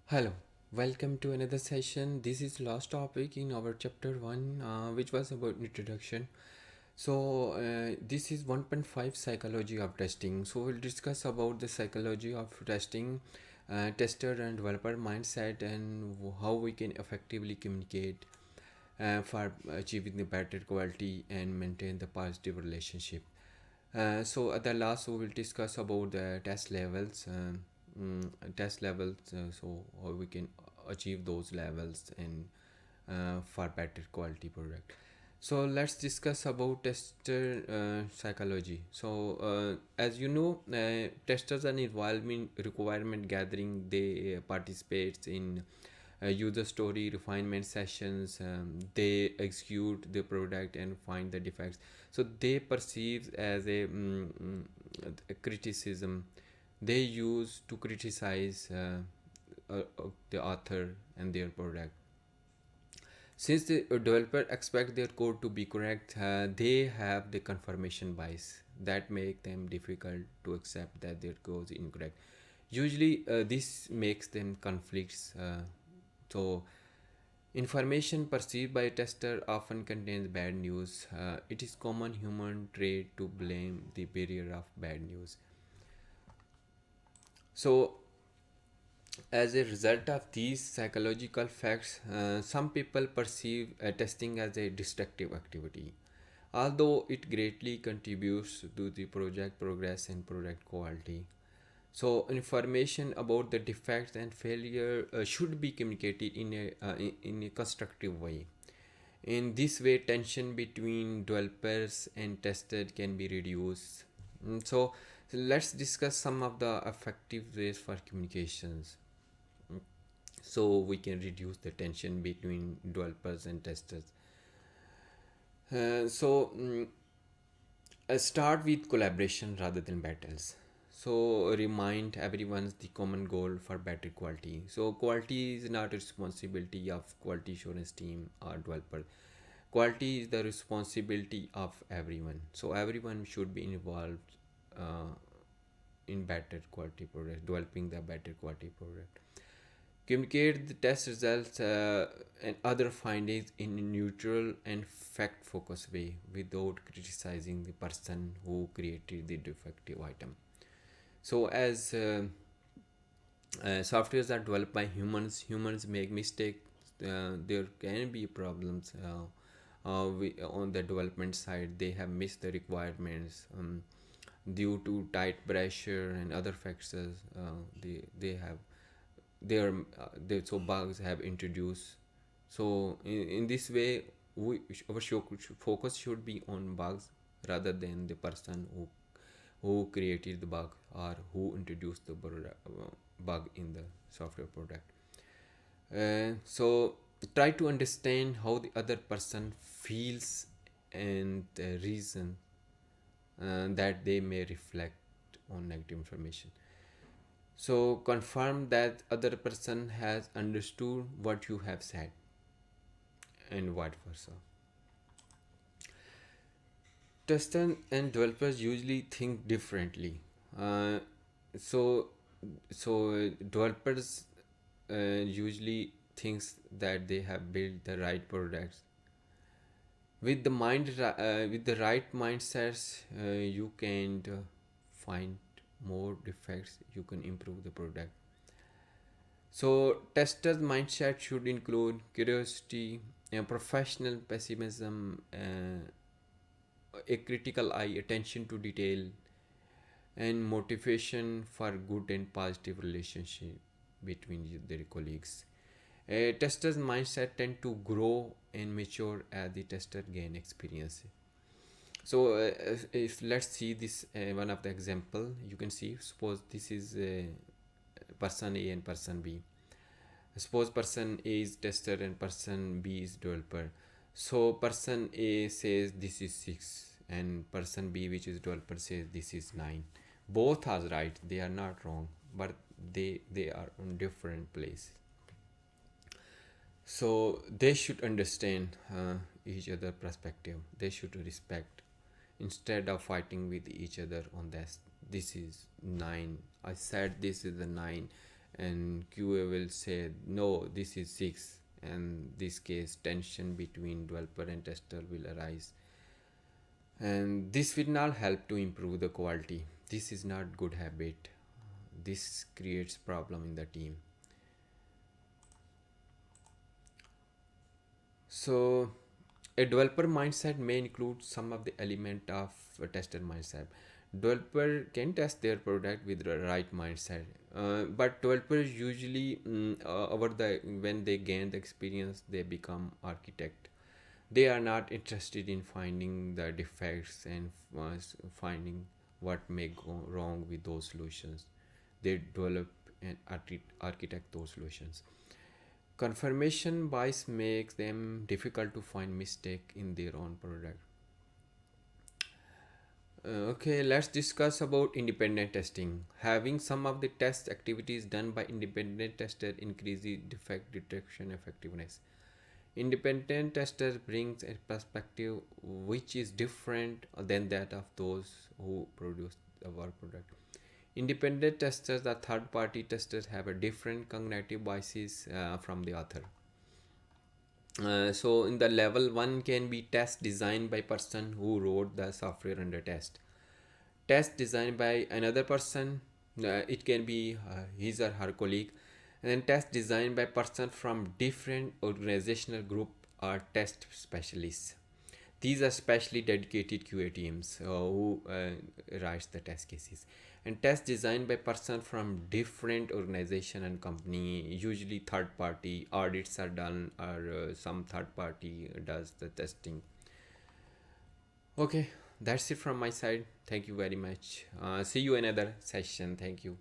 Hello, welcome to another session. This is last topic in our chapter 1, which was about introduction. This is 1.5 psychology of testing. So, we'll discuss about the psychology of testing, tester and developer mindset, and how we can effectively communicate for achieving the better quality and maintain the positive relationship. At the last, we will discuss about the test levels. Test levels, so how we can achieve those levels and for better quality product. So let's discuss about tester psychology. As you know, testers are involvement requirement gathering. They participate in user story refinement sessions. They execute the product and find the defects. So they perceive as a criticism. They use to criticize the author and their product. Since the developer expect their code to be correct, they have the confirmation bias that make them difficult to accept that their code is incorrect. Usually, this makes them conflicts. So, information perceived by a tester often contains bad news. It is common human trait to blame the barrier of bad news. So, as a result of these psychological facts, some people perceive testing as a destructive activity, although it greatly contributes to the project progress and product quality. So, information about the defects and failure should be communicated in a constructive way. In this way, tension between developers and testers can be reduced. So let's discuss some of the effective ways for communications so we can reduce the tension between developers and testers. Uh, so, mm, Start with collaboration rather than battles. So, remind everyone the common goal for better quality. So, quality is not a responsibility of quality assurance team or developer. Quality is the responsibility of everyone. So, everyone should be involved uh, in better quality product, developing the better quality product. Communicate the test results and other findings in a neutral and fact focused way without criticizing the person who created the defective item. So, as softwares are developed by humans make mistakes. There can be problems on the development side. They have missed the requirements due to tight pressure and other factors. They have so bugs have introduced. So in this way, focus should be on bugs rather than the person who created the bug or who introduced the bug in the software product. So try to understand how the other person feels and the reason that they may reflect on negative information. So confirm that other person has understood what you have said and vice versa. Testers and developers usually think differently. Uh, so Developers usually thinks that they have built the right products with the right mindsets. You can find more defects. You can improve the product. So, testers' mindset should include curiosity, professional pessimism, a critical eye, attention to detail, and motivation for good and positive relationship between their colleagues. A tester's mindset tend to grow and mature as the tester gain experience. If let's see this one of the example, you can see. Suppose this is person A and person B. Suppose person A is tester and person B is developer. So person A says this is 6 and person B, which is developer, says this is 9. Both are right, they are not wrong, but they are on different places. So they should understand each other perspective. They should respect instead of fighting with each other on this. This is 9. I said this is the 9, and QA will say no, this is 6, and this case tension between developer and tester will arise, and this will not help to improve the quality. This is not good habit. This creates problem in the team. So a developer mindset may include some of the element of a tester mindset. Developer can test their product with the right mindset, but developers usually over the when they gain the experience, they become architect. They are not interested in finding the defects and finding what may go wrong with those solutions. They develop and architect those solutions. Confirmation bias makes them difficult to find mistake in their own product. Okay, let's discuss about independent testing. Having some of the test activities done by independent tester increases defect detection effectiveness. Independent tester brings a perspective which is different than that of those who produce our product. Independent testers, the third party testers, have a different cognitive biases from the author. So in the level one can be test designed by person who wrote the software under test. Test designed by another person, it can be his or her colleague, and then test designed by person from different organizational group or test specialists. These are specially dedicated QA teams who writes the test cases. And test designed by person from different organization and company, usually third party audits are done, or some third party does the testing. Okay, that's it from my side. Thank you very much. See you another session. Thank you.